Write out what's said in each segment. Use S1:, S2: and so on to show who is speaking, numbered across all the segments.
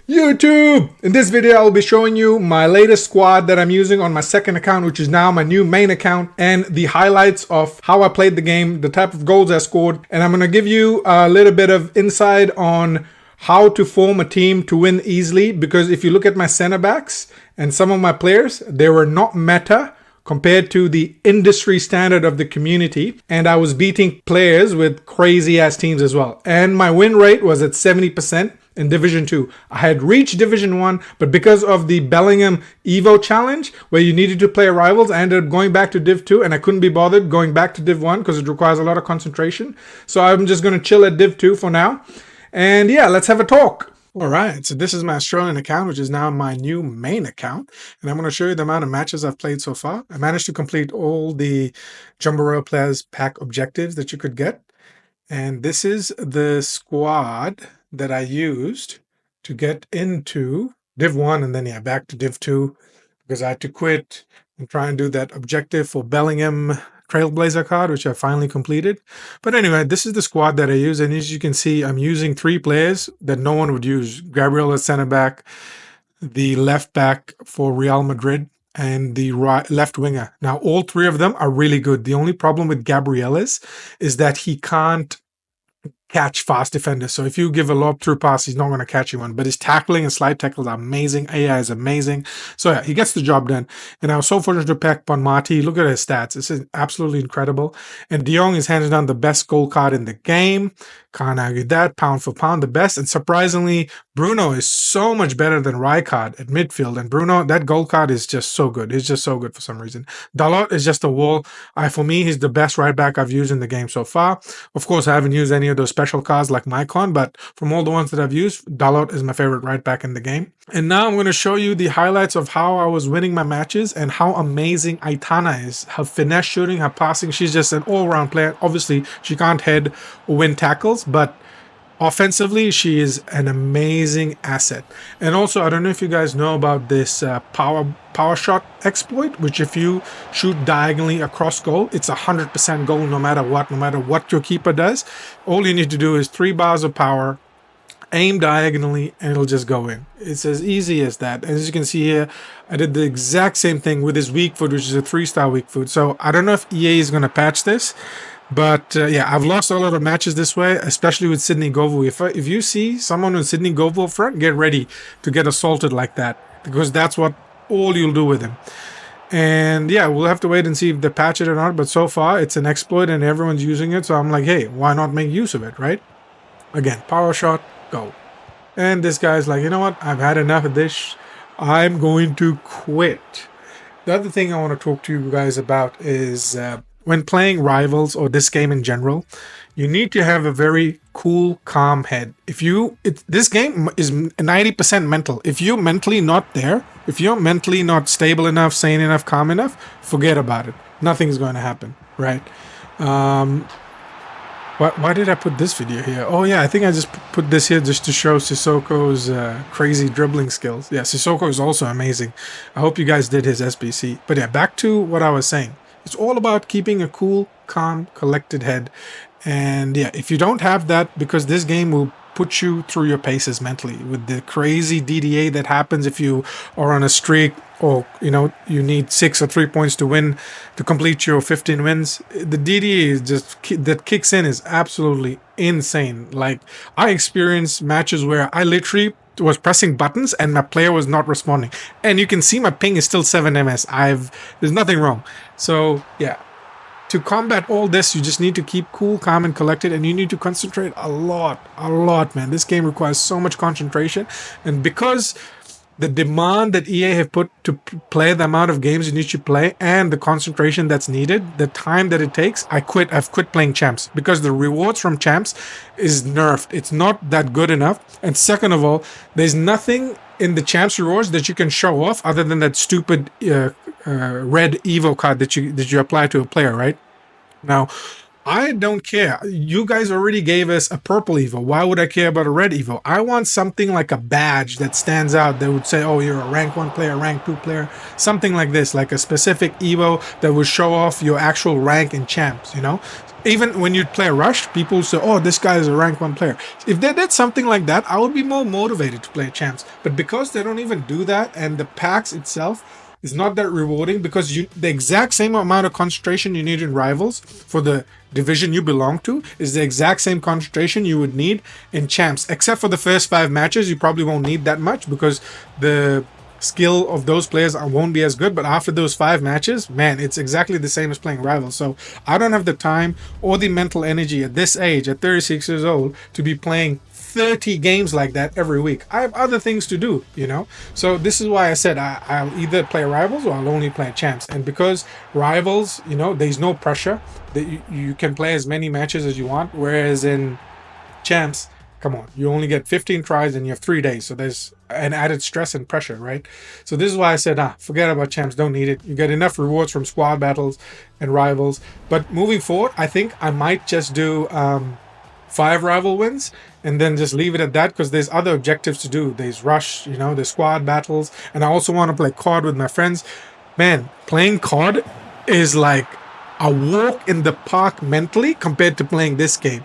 S1: YouTube! In this video, I'll be showing you my latest squad that I'm using on my second account, which is now my new main account, and the highlights of how I played the game, the type of goals I scored, and I'm going to give you a little bit of insight on how to form a team to win easily, because if you look at my center backs and some of my players, they were not meta compared to the industry standard of the community, and I was beating players with crazy ass teams as well, and my win rate was at 70% in Division 2. I had reached Division 1, but because of the Bellingham Evo challenge where you needed to play rivals, I ended up going back to Div 2, and I couldn't be bothered going back to Div 1 because it requires a lot of concentration. So I'm just going to chill at Div 2 for now. And yeah, let's have a talk. Alright, so this is my Australian account, which is now my new main account, and I'm going to show you the amount of matches I've played so far. I managed to complete all the Jumbo Royal Players Pack objectives that you could get, and this is the squad that I used to get into Div 1 and then back to Div 2 because I had to quit and try and do that objective for Bellingham Trailblazer card, which I finally completed. But anyway, this is the squad that I use, and as you can see, I'm using 3 players that no one would use. Gabriel as center back, the left back for Real Madrid, and the left winger. Now, all 3 of them are really good. The only problem with Gabriel is that he can't catch fast defenders. So if you give a lob through pass, he's not going to catch you one. But his tackling and slide tackles are amazing. AI is amazing. So yeah, he gets the job done. And I was so fortunate to pick Bonmati. Look at his stats. This is absolutely incredible. And De Jong is hands down the best goal card in the game. Can't argue that. Pound for pound, the best. And surprisingly, Bruno is so much better than Rijkaard at midfield. And Bruno, that goal card is just so good. He's just so good for some reason. Dalot is just a wall. For me, he's the best right back I've used in the game so far. Of course, I haven't used any of those special cards like Mycon, but from all the ones that I've used, Dalot is my favorite right back in the game. And now I'm going to show you the highlights of how I was winning my matches and how amazing Aitana is. Her finesse shooting, her passing, she's just an all-round player. Obviously, she can't head or win tackles, but offensively, she is an amazing asset. And also, I don't know if you guys know about this power shot exploit, which if you shoot diagonally across goal, it's 100% goal no matter what your keeper does. All you need to do is 3 bars of power, aim diagonally, and it'll just go in. It's as easy as that. As you can see here, I did the exact same thing with his weak foot, which is a 3-star weak foot. So I don't know if EA is going to patch this. But yeah, I've lost a lot of matches this way, especially with Sydney Govil. If you see someone with Sydney Govil front, get ready to get assaulted like that, because that's what all you'll do with him. And yeah, we'll have to wait and see if they patch it or not. But so far, it's an exploit and everyone's using it. So I'm like, hey, why not make use of it, right? Again, power shot, go. And this guy's like, you know what? I've had enough of this. I'm going to quit. The other thing I want to talk to you guys about is when playing rivals or this game in general, you need to have a very cool, calm head. This game is 90% mental. If you're mentally not there, if you're mentally not stable enough, sane enough, calm enough, forget about it. Nothing's going to happen, right? Why did I put this video here? Oh yeah, I think I just put this here just to show Sissoko's crazy dribbling skills. Yeah, Sissoko is also amazing. I hope you guys did his SBC. But yeah, back to what I was saying. It's all about keeping a cool, calm, collected head. And yeah, if you don't have that, because this game will put you through your paces mentally with the crazy DDA that happens if you are on a streak, or you need 6 or 3 points to win, to complete your 15 wins. The DDA is just that kicks in is absolutely insane. Like, I experienced matches where I literally was pressing buttons and my player was not responding, and you can see my ping is still 7 ms. There's nothing wrong. So yeah, to combat all this, you just need to keep cool, calm, and collected, and you need to concentrate a lot, man. This game requires so much concentration, and because the demand that EA have put to play the amount of games you need to play and the concentration that's needed, the time that it takes, I've quit playing champs because the rewards from champs is nerfed. It's not that good enough. And second of all, there's nothing in the champs rewards that you can show off other than that stupid red Evo card that you apply to a player, right? Now, I don't care. You guys already gave us a purple Evo. Why would I care about a red Evo? I want something like a badge that stands out that would say, oh, you're a rank 1 player, rank 2 player, something like this, like a specific Evo that would show off your actual rank in champs, even when you play Rush, people say, oh, this guy is a rank 1 player. If they did something like that, I would be more motivated to play champs. But because they don't even do that, and the packs itself is not that rewarding, because the exact same amount of concentration you need in Rivals for the division you belong to is the exact same concentration you would need in champs. Except for the first 5 matches, you probably won't need that much because the skill of those players won't be as good. But after those 5 matches, man, it's exactly the same as playing Rivals. So I don't have the time or the mental energy at this age, at 36 years old, to be playing 30 games like that every week. I have other things to do, So this is why I said I'll either play Rivals or I'll only play champs. And because Rivals, there's no pressure that you can play as many matches as you want, whereas in champs, come on, you only get 15 tries and you have 3 days. So there's an added stress and pressure, right? So this is why I said, forget about champs, don't need it. You get enough rewards from squad battles and Rivals. But moving forward, I think I might just do 5 rival wins and then just leave it at that, because there's other objectives to do. There's Rush, there's squad battles, and I also want to play COD with my friends. Man, playing COD is like a walk in the park mentally compared to playing this game.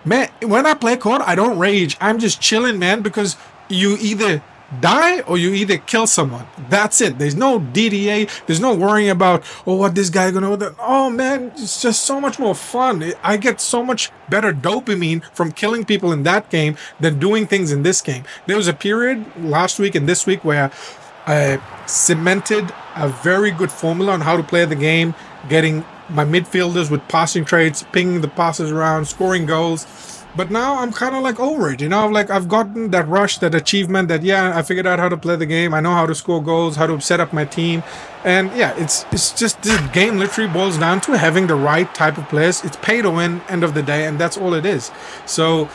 S1: Man, when I play COD, I don't rage. I'm just chilling, man, because you either die or you either kill someone. That's it. There's no DDA. There's no worrying about, what this guy gonna do. Oh man, it's just so much more fun. I get so much better dopamine from killing people in that game than doing things in this game. There was a period last week and this week where I cemented a very good formula on how to play the game, getting my midfielders with passing traits, pinging the passes around, scoring goals. But now I'm kind of like over it, I've gotten that rush, that achievement that, I figured out how to play the game. I know how to score goals, how to set up my team. And it's just, the game literally boils down to having the right type of players. It's pay to win, end of the day, and that's all it is. So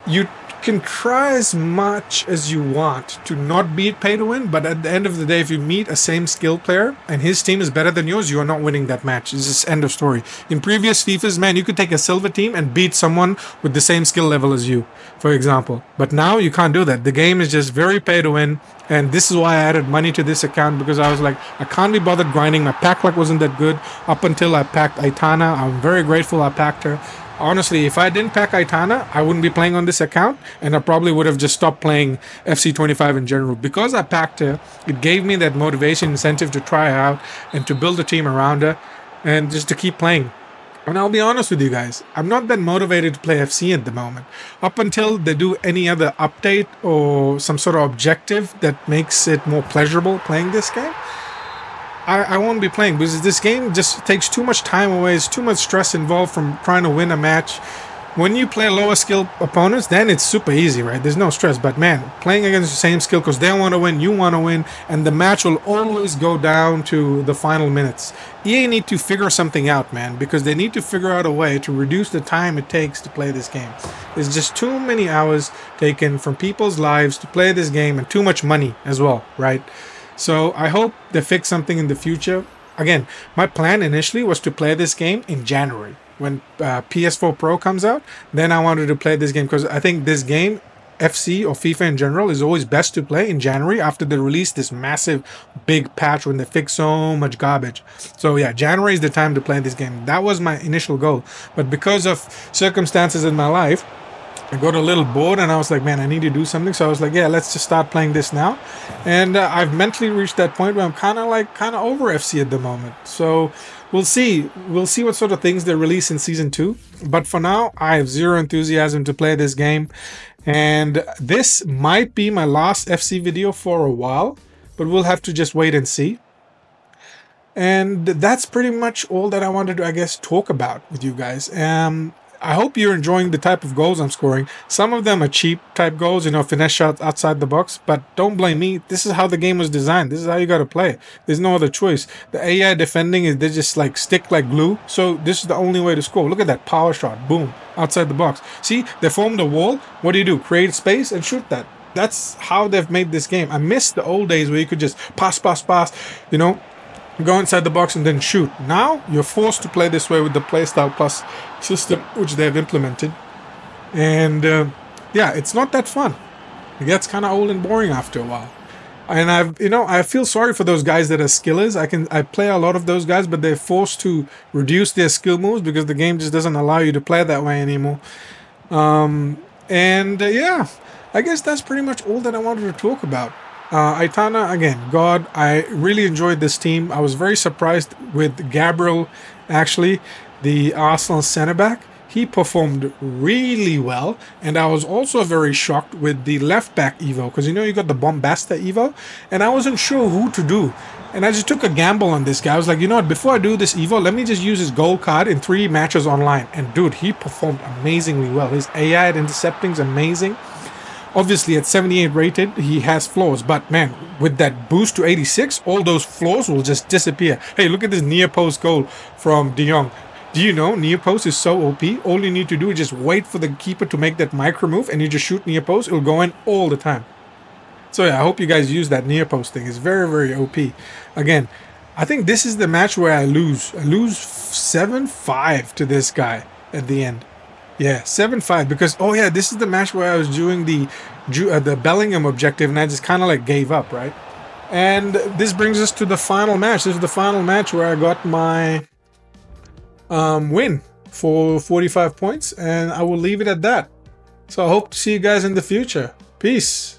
S1: you can try as much as you want to not beat pay to win, but at the end of the day, if you meet a same skill player and his team is better than yours, you are not winning that match. It's just end of story. In previous FIFAs, man, you could take a silver team and beat someone with the same skill level as you, for example. But now you can't do that. The game is just very pay to win, and this is why I added money to this account, because I was like, I can't be bothered grinding. My pack luck wasn't that good up until I packed Aitana. I'm very grateful I packed her. Honestly, if I didn't pack Aitana, I wouldn't be playing on this account, and I probably would have just stopped playing FC25 in general. Because I packed her, it gave me that motivation, incentive to try out and to build a team around her and just to keep playing. And I'll be honest with you guys, I'm not that motivated to play FC at the moment. Up until they do any other update or some sort of objective that makes it more pleasurable playing this game, I won't be playing, because this game just takes too much time away. There's too much stress involved from trying to win a match. When you play lower skill opponents, then it's super easy, right? There's no stress. But man, playing against the same skill, because they want to win, you want to win, and the match will always go down to the final minutes. EA need to figure something out, man, because they need to figure out a way to reduce the time it takes to play this game. There's just too many hours taken from people's lives to play this game, and too much money as well, right? So I hope they fix something in the future. Again, my plan initially was to play this game in January when PS4 Pro comes out. Then I wanted to play this game because I think this game, FC or FIFA in general, is always best to play in January after they release this massive big patch when they fix so much garbage. So yeah, January is the time to play this game. That was my initial goal. But because of circumstances in my life, I got a little bored and I was like, man, I need to do something. So I was like, yeah, let's just start playing this now. And I've mentally reached that point where I'm kind of over FC at the moment. So we'll see. We'll see what sort of things they release in Season 2. But for now, I have zero enthusiasm to play this game. And this might be my last FC video for a while, but we'll have to just wait and see. And that's pretty much all that I wanted to, I guess, talk about with you guys. I hope you're enjoying the type of goals I'm scoring. Some of them are cheap type goals, finesse shots outside the box, but don't blame me. This is how the game was designed. This is how you got to play. There's no other choice. The AI defending is, they just stick like glue. So this is the only way to score. Look at that power shot. Boom. Outside the box. See, they formed a wall. What do? Create space and shoot that. That's how they've made this game. I miss the old days where you could just pass, go inside the box and then shoot. Now you're forced to play this way with the Playstyle Plus system, which they have implemented. And yeah, it's not that fun. It gets kind of old and boring after a while. And I feel sorry for those guys that are skillers. I play a lot of those guys, but they're forced to reduce their skill moves because the game just doesn't allow you to play that way anymore. Yeah, I guess that's pretty much all that I wanted to talk about. Aitana, again, God, I really enjoyed this team. I was very surprised with Gabriel, actually, the Arsenal centre back. He performed really well, and I was also very shocked with the left back Evo, because you got the Bombasta Evo, and I wasn't sure who to do. And I just took a gamble on this guy. I was like, you know what, before I do this Evo, let me just use his gold card in 3 matches online. And dude, he performed amazingly well. His AI at intercepting is amazing. Obviously, at 78 rated, he has flaws. But man, with that boost to 86, all those flaws will just disappear. Hey, look at this near post goal from De Jong. Do you know near post is so OP? All you need to do is just wait for the keeper to make that micro move, and you just shoot near post. It'll go in all the time. So yeah, I hope you guys use that near post thing. It's very, very OP. Again, I think this is the match where I lose. I lose 7-5 to this guy at the end. Yeah, 7-5, because this is the match where I was doing the Bellingham objective, and I just kind of like gave up, right? And this brings us to the final match. This is the final match where I got my win for 45 points, and I will leave it at that. So I hope to see you guys in the future. Peace.